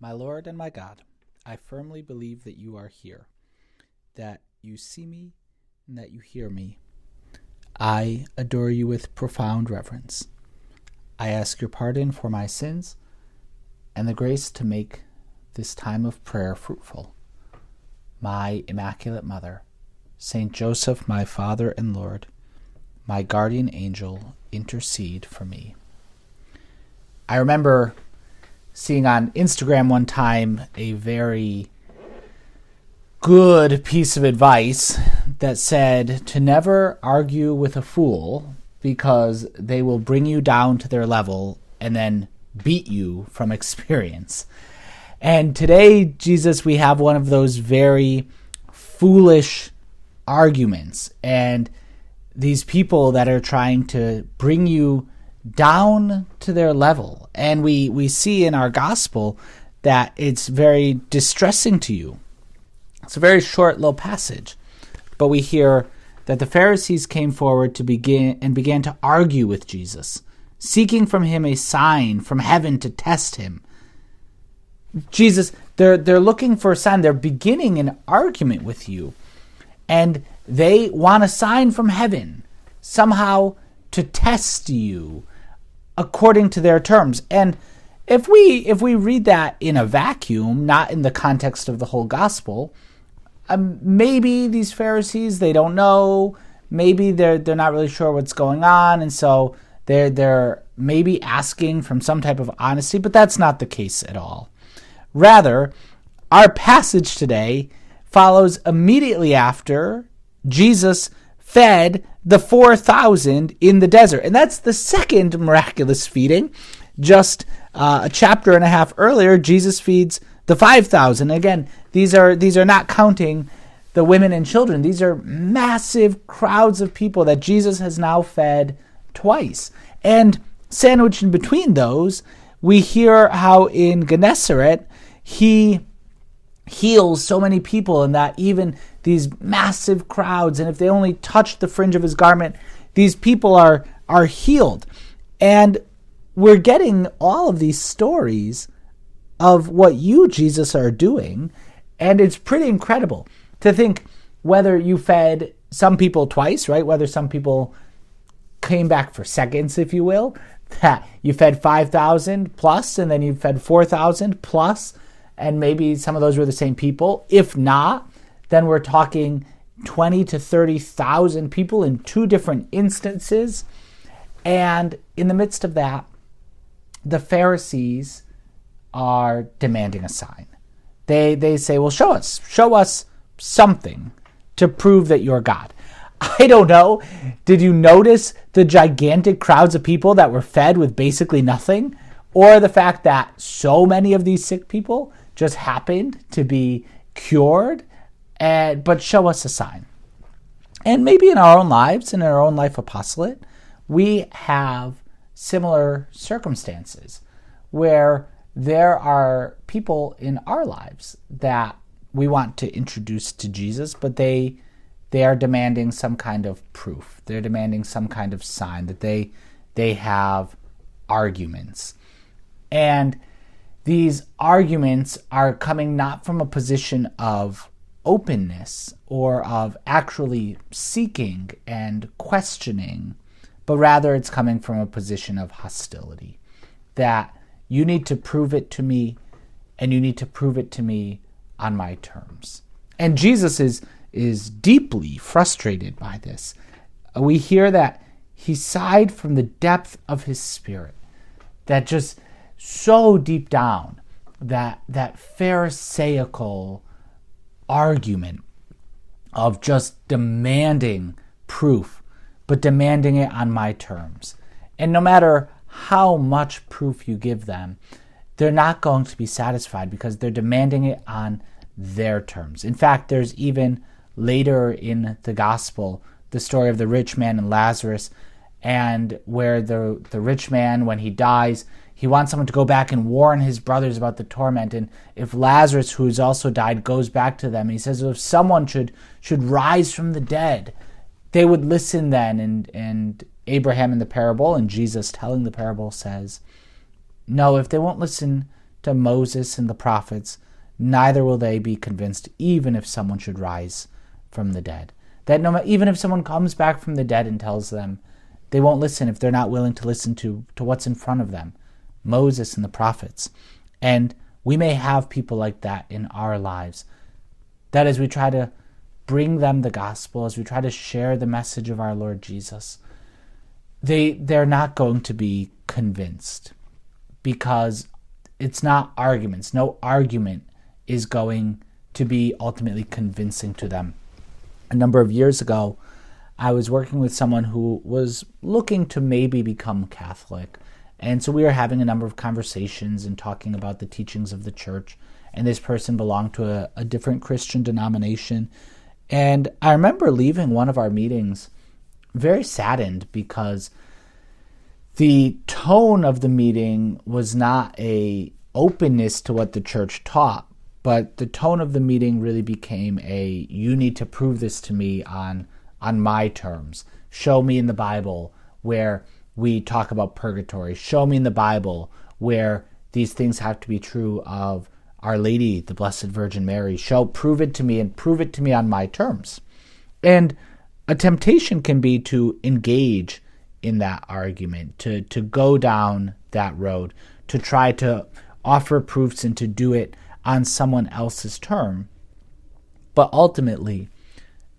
My Lord and my God, I firmly believe that you are here, that you see me and that you hear me. I adore you with profound reverence. I ask your pardon for my sins and the grace to make this time of prayer fruitful. My Immaculate Mother, Saint Joseph, my Father and Lord, my guardian angel, intercede for me. I remember seeing on Instagram one time a very good piece of advice that said to never argue with a fool because they will bring you down to their level and then beat you from experience. And today, Jesus, we have one of those very foolish arguments and these people that are trying to bring you down to their level. And we see in our gospel that it's very distressing to you. It's a very short little passage, but we hear that the Pharisees came forward began to argue with Jesus, seeking from him a sign from heaven to test him. Jesus, they're looking for a sign. They're beginning an argument with you, and they want a sign from heaven, somehow to test you according to their terms. And if we read that in a vacuum, not in the context of the whole gospel, maybe these Pharisees, they don't know. Maybe they're not really sure what's going on, and so they're maybe asking from some type of honesty, but that's not the case at all. Rather, our passage today follows immediately after Jesus fed the 4,000 in the desert. And that's the second miraculous feeding. Just a chapter and a half earlier, Jesus feeds the 5,000. Again, these are not counting the women and children. These are massive crowds of people that Jesus has now fed twice. And sandwiched in between those, we hear how in Gennesaret, he heals so many people, and that even these massive crowds, and if they only touch the fringe of his garment, these people are healed. And we're getting all of these stories of what you, Jesus, are doing, and it's pretty incredible to think whether you fed some people twice, right? Whether some people came back for seconds, if you will, that you fed 5,000 plus, and then you fed 4,000 plus, and maybe some of those were the same people. If not, then we're talking 20 to 30,000 people in two different instances. And in the midst of that, the Pharisees are demanding a sign. They say, well, show us something to prove that you're God. I don't know. Did you notice the gigantic crowds of people that were fed with basically nothing? Or the fact that so many of these sick people just happened to be cured? But show us a sign. And maybe in our own lives, in our own life apostolate, we have similar circumstances where there are people in our lives that we want to introduce to Jesus, but they are demanding some kind of proof. They're demanding some kind of sign, that they have arguments. And these arguments are coming not from a position of openness or of actually seeking and questioning, but rather it's coming from a position of hostility, that you need to prove it to me, and you need to prove it to me on my terms. And Jesus is deeply frustrated by this. We hear that he sighed from the depth of his spirit, that just so deep down, that Pharisaical argument of just demanding proof, but demanding it on my terms. And no matter how much proof you give them, they're not going to be satisfied because they're demanding it on their terms. In fact, there's even later in the gospel the story of the rich man and Lazarus, and where the rich man, when he dies, he wants someone to go back and warn his brothers about the torment. And if Lazarus, who's also died, goes back to them, he says, if someone should rise from the dead, they would listen then. And Abraham in the parable, and Jesus telling the parable, says, no, if they won't listen to Moses and the prophets, neither will they be convinced, even if someone should rise from the dead. That even if someone comes back from the dead and tells them, they won't listen if they're not willing to listen to what's in front of them, Moses and the prophets. And we may have people like that in our lives, that as we try to bring them the gospel, as we try to share the message of our Lord Jesus, they're not going to be convinced, because it's not arguments. No argument is going to be ultimately convincing to them. A number of years ago, I was working with someone who was looking to maybe become Catholic. And so we were having a number of conversations and talking about the teachings of the church. And this person belonged to a different Christian denomination. And I remember leaving one of our meetings very saddened, because the tone of the meeting was not a openness to what the church taught, but the tone of the meeting really became a, you need to prove this to me on my terms. Show me in the Bible where we talk about purgatory. Show me in the Bible where these things have to be true of Our Lady, the Blessed Virgin Mary. Prove it to me, and prove it to me on my terms. And a temptation can be to engage in that argument, to go down that road, to try to offer proofs and to do it on someone else's term. But ultimately,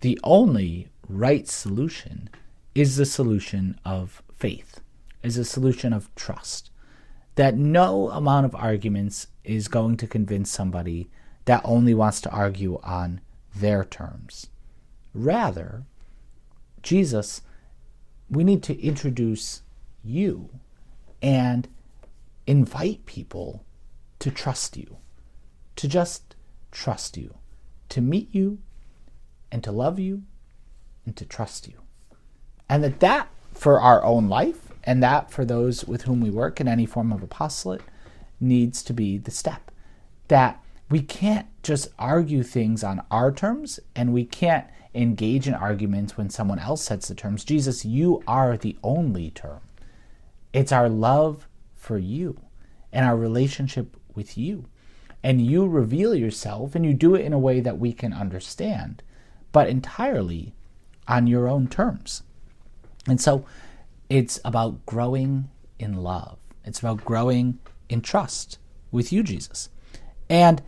the only right solution is the solution of faith, is a solution of trust. That no amount of arguments is going to convince somebody that only wants to argue on their terms. Rather, Jesus, we need to introduce you and invite people to trust you, to just trust you, to meet you and to love you and to trust you. And that for our own life, and that for those with whom we work in any form of apostolate, needs to be the step. That we can't just argue things on our terms, and we can't engage in arguments when someone else sets the terms. Jesus, you are the only term. It's our love for you and our relationship with you. And you reveal yourself, and you do it in a way that we can understand, but entirely on your own terms. And so it's about growing in love. It's about growing in trust with you, Jesus. And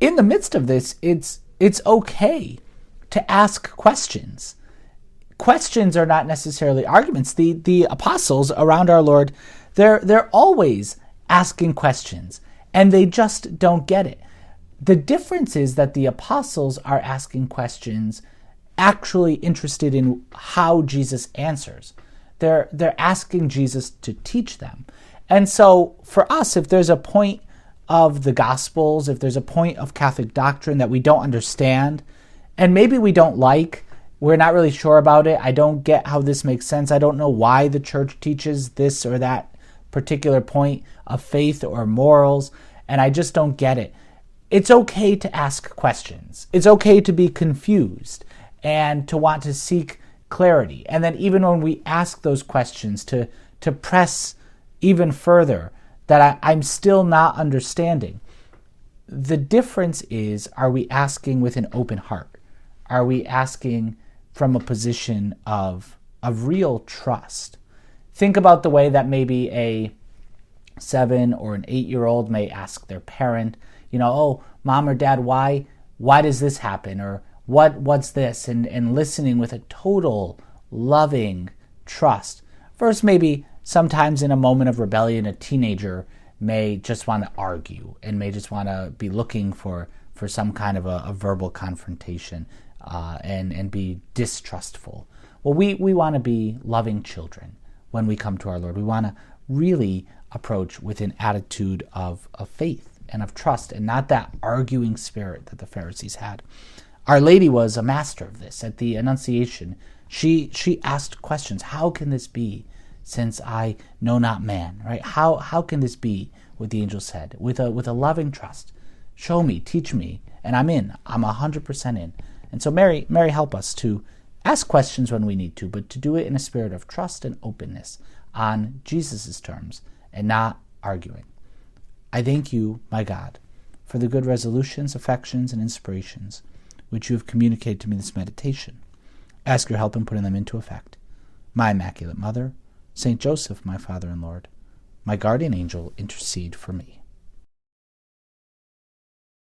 in the midst of this, it's okay to ask questions. Questions are not necessarily arguments. The apostles around our Lord, they're always asking questions, and they just don't get it. The difference is that the apostles are asking questions actually interested in how Jesus answers. They're asking Jesus to teach them. And so for us, if there's a point of the Gospels, if there's a point of Catholic doctrine that we don't understand, and maybe we don't like, we're not really sure about it, I don't get how this makes sense, I don't know why the church teaches this or that particular point of faith or morals, and I just don't get it. It's okay to ask questions. It's okay to be confused and to want to seek clarity. And then even when we ask those questions, to press even further that I'm still not understanding. The difference is, are we asking with an open heart? Are we asking from a position of real trust? Think about the way that maybe a 7 or an 8-year-old may ask their parent, oh, mom or dad, why does this happen? Or what's this? And listening with a total loving trust. First, maybe sometimes in a moment of rebellion, a teenager may just want to argue and may just want to be looking for some kind of a verbal confrontation and be distrustful. Well, we want to be loving children when we come to our Lord. We want to really approach with an attitude of faith and of trust, and not that arguing spirit that the Pharisees had. Our Lady was a master of this. At the Annunciation, she asked questions. How can this be, since I know not man? Right? How can this be? What the angel said, with a loving trust. Show me, teach me, and I'm in. I'm 100% in. And so Mary, help us to ask questions when we need to, but to do it in a spirit of trust and openness on Jesus' terms and not arguing. I thank you, my God, for the good resolutions, affections, and inspirations which you have communicated to me in this meditation. Ask your help in putting them into effect. My Immaculate Mother, Saint Joseph, my Father and Lord, my guardian angel, intercede for me.